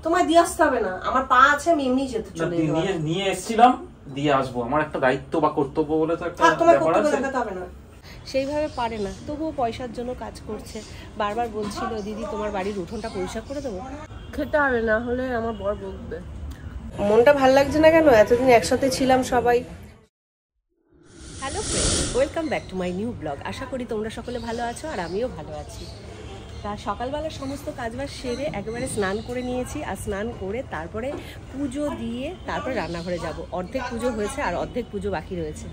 তোমায় দিয়ে আসতে হবে না, আমার পা আছে, আমি এমনি যেতে চলে যাব। নিয়ে এসেছিলাম, দিয়ে আসবো, আমার একটা দায়িত্ব বা কর্তব্য বলে তো একটা ব্যাপার আছে। দেখাতে হবে না, সেইভাবে পারে না, তবুও পয়সার জন্য কাজ করছে। বারবার বলছিল দিদি তোমার বাড়ির উঠোনটা পরিষ্কার করে দেবো, খেতে হবে না হলে আমার বর বকবে। মনটা ভাল লাগছে না কেন, এতদিন একসাথে ছিলাম সবাই। Hello friends, welcome back to my new blog. আশা করি তোমরা সকলে ভালো আছো আর আমিও ভালো আছি। তা সকালবেলা সমস্ত কাজবাজ সেরে একেবারে স্নান করে নিয়েছি, আর স্নান করে তারপরে পুজো দিয়ে তারপরে রান্নাঘরে যাব। অর্ধেক পুজো হয়েছে আর অর্ধেক পুজো বাকি রয়েছে।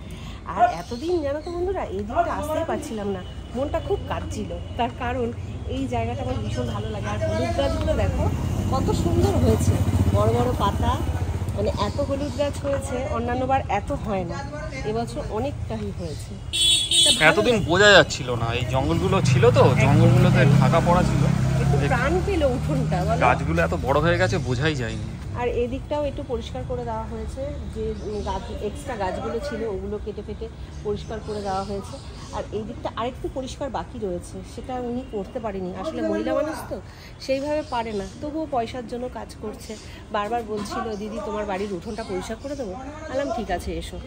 আর এতদিন জানো তো বন্ধুরা, এই দিকটা আসতেই পারছিলাম না, মনটা খুব কাঁদছিল। তার কারণ এই জায়গাটা আমার ভীষণ ভালো লাগে। আর হলুদ গাছগুলো দেখো কত সুন্দর হয়েছে, বড় বড় পাতা, মানে এত হলুদ গাছ হয়েছে, অন্যান্যবার এত হয় না, এবছর অনেকটাই হয়েছে। এতদিন বোঝা যাচ্ছিল না, এই জঙ্গলগুলো ছিল তো, জঙ্গলগুলোতে ঢাকা পড়া ছিল, একটু প্রাণ পেল উঠোনটা, গাছগুলো এত বড় হয়ে গেছে বোঝাই যায়নি। আর এদিকটাও একটু পরিষ্কার করে দেওয়া হয়েছে, যে গাছ এক্সট্রা গাছগুলো ছিল ওগুলো কেটে ফেটে পরিষ্কার করে দেওয়া হয়েছে। আর এই দিকটা আরেকটু পরিষ্কার বাকি রয়েছে, সেটা উনি করতে পারেনি, আসলে মহিলা মানুষ তো সেইভাবে পারে না, তবুও পয়সার জন্য কাজ করছে। বারবার বলছিল দিদি তোমার বাড়ির উঠোনটা পরিষ্কার করে দেবো, বললাম ঠিক আছে এসো।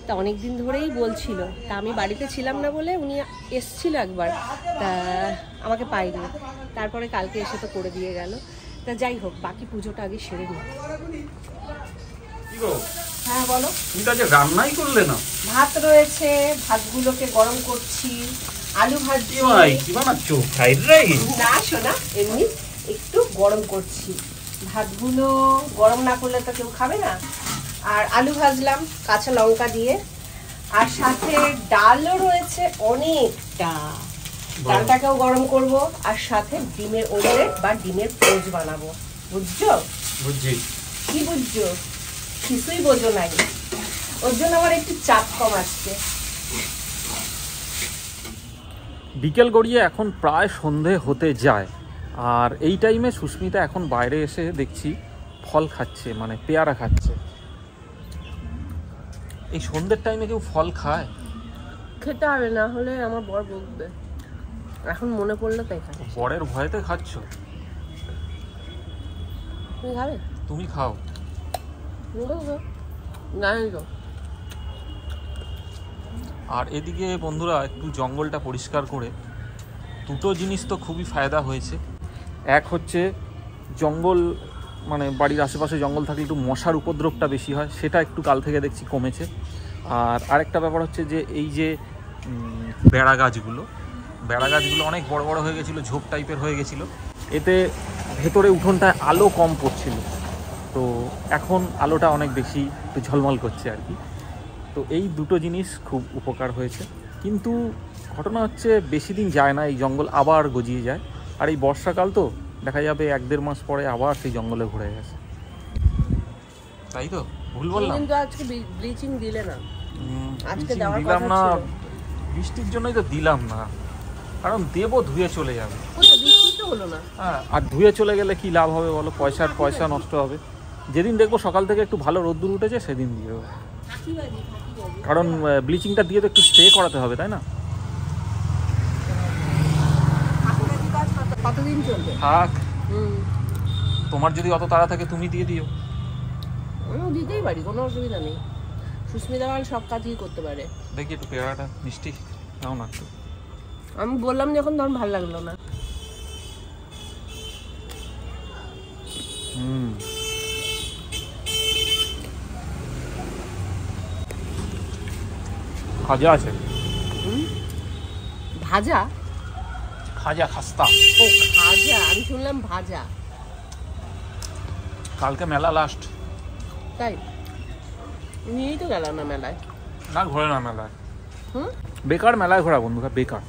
তা অনেক দিন ধরেই বলছিল, তা আমি বাড়িতে ছিলাম না বলে উনি এসছিল একবার, তা আমাকে পাইনি, তারপরে কালকে এসে তো করে দিয়ে গেল। তা যাই হোক, বাকি পুজোটা আগে সেরে নিই। হ্যাঁ বলো। তুমি তো আজ রান্নাই করলে না? ভাত রয়েছে, ভাতগুলোকে গরম করছি, আলু ভাজি। কি বানাচ্ছো, ফ্রাইড রাইস? না শোনা, এমনি একটু গরম করছি, ভাতগুলো গরম না করলে তো কেউ খাবে না। আর আলু ভাজলাম কাঁচা লঙ্কা দিয়ে, আর সাথে ডালও রয়েছে অনেকটা, ডালটাকেও গরম করব, আর সাথে ডিমের ওমলেট বা ডিমের পোচ বানাবো। বুঝছো? বুঝছি। কি বুঝছো? কিছুই বোঝো নাই, ওর জন্য আমার একটু চাপ কম আসছে। বিকেল গড়িয়ে এখন প্রায় সন্ধে হতে যায়, আর এই টাইমে সুস্মিতা এখন বাইরে এসে দেখছি ফল খাচ্ছে, মানে পেয়ারা খাচ্ছে। এই সন্ধ্যের টাইমে কেউ ফল খায়? খেতে হবে না হলে আমার বর বকবে, এখন মনে পড়লো তাই খাই। বরের ভয়েতে খাচ্ছ? তুমি খাবে? তুমি খাও। আর এদিকে বন্ধুরা একটু জঙ্গলটা পরিষ্কার করে দুটো জিনিস তো খুবই ফায়দা হয়েছে। এক হচ্ছে জঙ্গল, মানে বাড়ির আশেপাশে জঙ্গল থাকলে একটু মশার উপদ্রবটা বেশি হয়, সেটা একটু কাল থেকে দেখছি কমেছে। আর আরেকটা ব্যাপার হচ্ছে যে এই যে বেড়া গাছগুলো অনেক বড় বড় হয়ে গেছিলো, ঝোপ টাইপের হয়ে গেছিলো, এতে ভেতরে উঠোনটায় আলো কম পড়ছিল, তো এখন আলোটা অনেক বেশি একটু ঝলমল করছে আর কি। তো এই দুটো জিনিস খুব উপকার হয়েছে। কিন্তু ঘটনা হচ্ছে বেশি দিন যায় না, এই জঙ্গল আবার গজিয়ে যায়। আর এই বর্ষাকাল তো, দেখা যাবে 1-1.5 মাস পরে আবার সেই জঙ্গলে ঘুরে গেছে। তাই তো ভুল বললাম? কিন্তু আজকে ব্লিচিং দিলে না, আজকে দেওয়ার দিলাম কথা না, ছিল। বৃষ্টির জন্যই তো দিলাম না, কারণ দেবো ধুয়ে চলে যাবে। বৃষ্টি তো হলো না। হ্যাঁ, আর ধুয়ে চলে গেলে কি লাভ হবে বলো? পয়সা নষ্ট হবে। যেদিন দেখবো সকাল থেকে একটু ভালো রোদ্দুর উঠেছে সেদিন দিয়ে দেবো, কারণ ব্লিচিংটা দিয়ে তো একটু স্টে করাতে হবে, তাই না? কতদিন চলবে? থাক, তোমার যদি অত তাড়া থাকে তুমি দিয়ে দিও। দিতেই পারি, কোনো অসুবিধা নেই। সুস্মিতা মানে সব কাজই করতে পারে। দেখি একটু পেয়ারাটা মিষ্টি নাও না একটু। আমি বললাম যখন তখন ভালো লাগলো না। খাজা আছে। ভাজা? খাজা, খাস্তা। ও খাজা, আমি শুনলাম ভাজা। কালকে মেলা লাস্ট। তাই নিয়েই তো গেলাম না মেলায়। না ঘোরে না মেলায়, বেকার মেলায় ঘোরা বন্ধুরা, বেকার।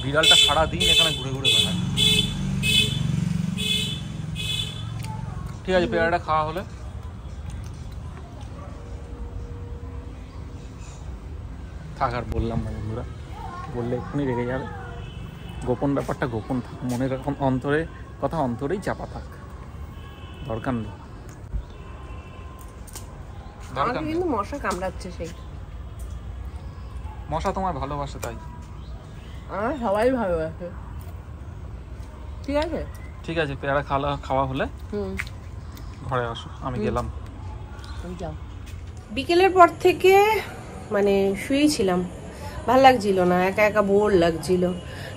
বিড়ালটা সারাদিন এখানে ঘুরে ঘুরে বেড়ায়। ঠিক আছে, পেয়ারাটা খাওয়া হলে থাক, আর বললাম না বন্ধুরা, বললে এক্ষুনি রেগে যাবে। গোপন ব্যাপারটা গোপন থাক, মনের অন্তরে কথা অন্তরেই চাপা থাক, দরকার নেই। কিন্তু মশা কামড়াচ্ছে, সেই মশা তোমায় ভালোবাসে তাই। আমার সবাই ভালোবাসে। ঠিক আছে, ঠিক আছে, পেয়ারা খাওয়া হলে ঘরে আসো, আমি গেলাম। যাও। বিকেলের পর থেকে মানে শুয়েছিলাম, ভাল লাগছিল না, একা একা বোর লাগছিল।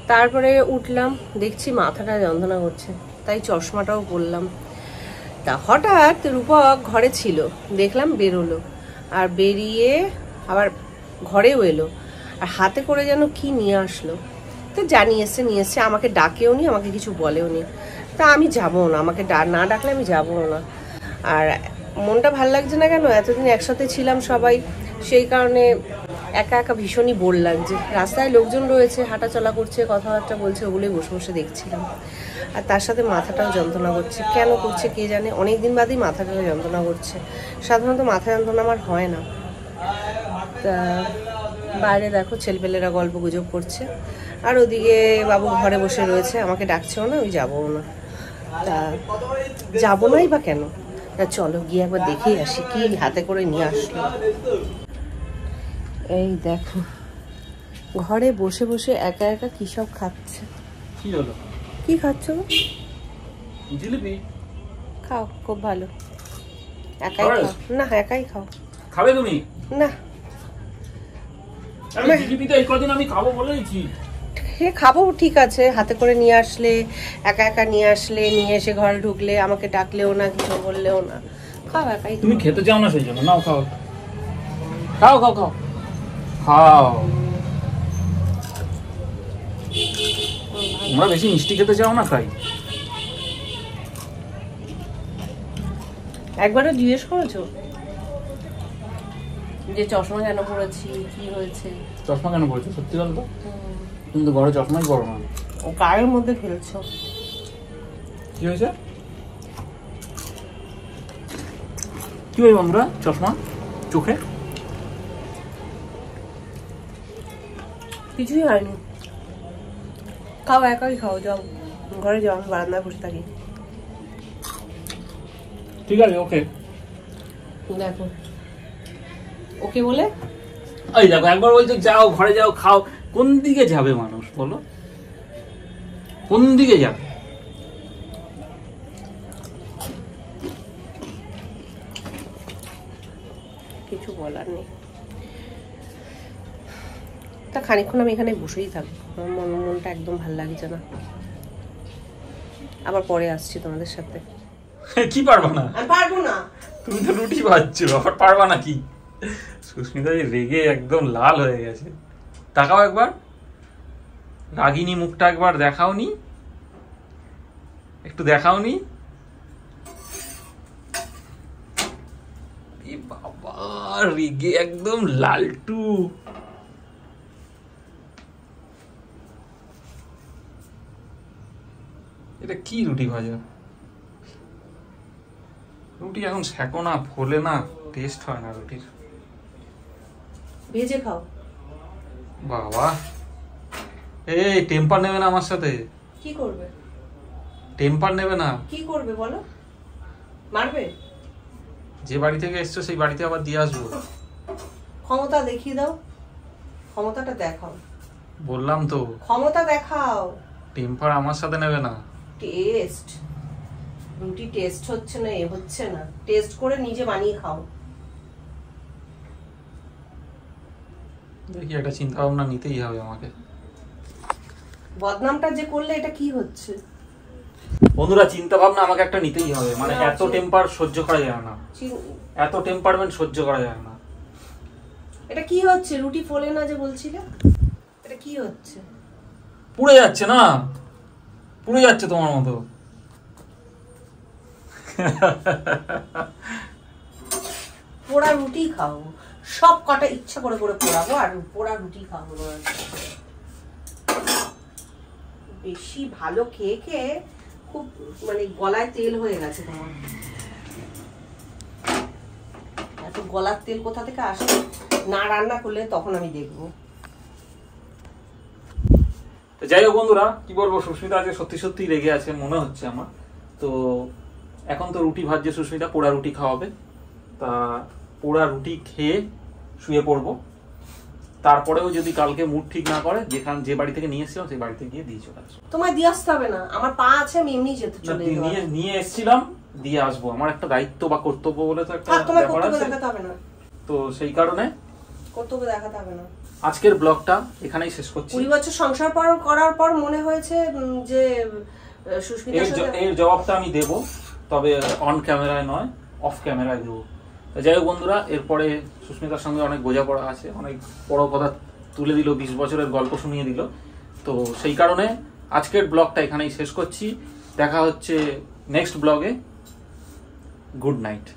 তারপরে উঠলাম, দেখছি মাথাটা যন্ত্রণা করছে, তাই চশমাটাও পরলাম। তা হঠাৎ রূপক ঘরে ছিল, দেখলাম বেরোলো, আর বেরিয়ে আবার ঘরেও এলো, আর হাতে করে যেন কি নিয়ে আসলো। তো নিয়ে এসছে, আমাকে ডাকেও নি, আমাকে কিছু বলেও নি। তা আমি যাবো না, আমাকে না ডাকলে আমি যাবো না। আর মনটা ভাল লাগছে না কেন, এতদিন একসাথে ছিলাম সবাই, সেই কারণে একা একা ভীষণই বোর লাগছে। রাস্তায় লোকজন রয়েছে, হাঁটাচলা করছে, কথাবার্তা বলছে, ওগুলোই বসে বসে দেখছিলাম। আর তার সাথে মাথাটাও যন্ত্রণা করছে, কেন করছে কে জানে, অনেকদিন বাদেই মাথাটা যন্ত্রণা করছে। সাধারণত মাথা যন্ত্রণা আমার হয় না। তা বাইরে দেখো ছেলেপেলেরা গল্প গুজব করছে, আর ওদিকে বাবু ঘরে বসে রয়েছে, আমাকে ডাকছেও না, আমি যাবো না। তা যাবো নাই বা কেন, চলো গিয়ে একবার দেখেই আসি কি হাতে করে নিয়ে আসলো। এই দেখো ঘরে বসে বসে একা একা কি সব খাচ্ছে। কি হলো? কি খাচ্ছ? জিলিপি। খাও, খুব ভালো। একাই খাও না, একাই খাও। খাবে তুমি? না, জিলিপি তো এই কদিন আমি খাবো বলেইছি। হ্যাঁ খাবো, ঠিক আছে, হাতে করে নিয়ে আসলে, একা একা নিয়ে আসলে, নিয়ে এসে ঘরে ঢুকলে, আমাকে ডাকলেও না, কিছু বললেও না, খাও একাই। তুমি খেতে চাও না সেই জন্য, নাও খাও খাও খাও খাও খাও। তোমরা বেশি মিষ্টি খেতে চাও না, খাই। একবারও জিজ্ঞেস করেছো যে চশমা কেন পরেছি, কি হয়েছে? চশমা কেন পরেছো সত্যি বলতো? তুমি তো ঘরে চশমাই পরো না। ও গায়ের মধ্যে ফেলছো। কি হয়েছে? কি হয় বন্ধুরা, চশমা চোখে? কিছুই হয়নি, খাও একাই খাও, যাও ঘরে যাও, আমি বারান্দায় বসে থাকি। ঠিক আছে, ওকে। দেখো ওকে বলে, এই দেখো একবার বলছে যাও ঘরে যাও খাও, কোন দিকে যাবে মানুষ বলো, কোন দিকে যাবে? কিছু বলার নেই। তা খানিকক্ষণ আমি এখানে বসেই থাকবো, আমার মনটা একদম ভাল লাগছে না। আবার পরে আসছি তোমাদের সাথে। কি পারবা না? আমি পারবো না। তুমি তো রুটি ভাজছো, আবার পারবা না কি? সুস্মিতা রেগে একদম লাল হয়ে গেছে। তাকাও একবার, রাগিনী মুখটা একবার দেখাওনি, একটু দেখাওনি। বাবা রেগে একদম লালটু। এটা কি রুটি ভাজা? রুটি এখন সেঁকো না, ফোলে না, টেস্ট হয় না রুটির। ভেজে খাও। বাবা এই টেম্পার নেবে না আমার সাথে? কি করবে? টেম্পার নেবে না? কি করবে বলো? মারবে? যে বাড়ি থেকে এসছো সেই বাড়িতে আবার দিয়ে আসবো। ক্ষমতা দেখিয়ে দাও, ক্ষমতাটা দেখাও। বললাম তো ক্ষমতা দেখাও। টেম্পার আমার সাথে নেবে না। টেস্ট, রুটি টেস্ট হচ্ছে না, এ হচ্ছে না, টেস্ট করে নিজে বানিয়ে খাও। দেখি একটা চিন্তা ভাবনা নিতেই হবে আমাকে। বদনামটা যে করলে এটা কি হচ্ছে? বন্ধুরা চিন্তা ভাবনা আমাকে একটা নিতেই হবে, মানে এত টেম্পার সহ্য করা যায় না, এত টেম্পারমেন্ট সহ্য করা যায় না। এটা কি হচ্ছে? রুটি ফোলে না যে বলছিলে, এটা কি হচ্ছে? পুড়ে যাচ্ছে না, পুড়ে যাচ্ছে তোমার মতো। পোড়া রুটি খাও, সব কটা ইচ্ছা করে করে পোড়াবো, আর পোড়া রুটি খাবো। বেশি ভালো খেয়ে খেয়ে খুব মানে গলায় তেল হয়ে গেছে তোমার। এত গলার তেল কোথা থেকে আসে? না রান্না করলে তখন আমি দেখবো। যাই হোক বন্ধুরা, কি বলবো, সুস্মিতা আজকে সত্যি সত্যি রেগে আছে মনে হচ্ছে আমার। তো এখন তো রুটি ভাজছে সুস্মিতা, পোড়া রুটি খাওয়াবে। তা পোড়া রুটি খেয়ে শুয়ে পড়বো। তারপরেও যদি কালকে মুড ঠিক না করে যে বাড়ি থেকে নিয়ে এসেছিলাম সেই বাড়িতে গিয়ে দিয়ে চলে আসবো। তোমায় দিয়ে আসতে হবে না, আমার পা আছে, আমি এমনি যেতে চলে নিয়ে এসেছিলাম, দিয়ে আসবো। আমার একটা দায়িত্ব বা কর্তব্য বলে তো একটা ব্যাপার আছে, তো সেই কারণে কর্তব্য দেখাতে হবে না। আজকের ব্লগটা এখানেই শেষ করছি। 20 বছর সংসার করার পর মনে হয়েছে যে সুস্মিতার সাথে এর জবাবটা আমি দেব, তবে অন ক্যামেরায় নয়, অফ ক্যামেরায় দেবো। যাই হোক বন্ধুরা, এরপরে সুস্মিতার সঙ্গে অনেক বোঝাপড়া আছে, অনেক বড় কথা তুলে দিল, 20 বছরের গল্প শুনিয়ে দিল। তো সেই কারণে আজকের ব্লগটা এখানেই শেষ করছি। দেখা হচ্ছে নেক্সট ব্লগে। Good night.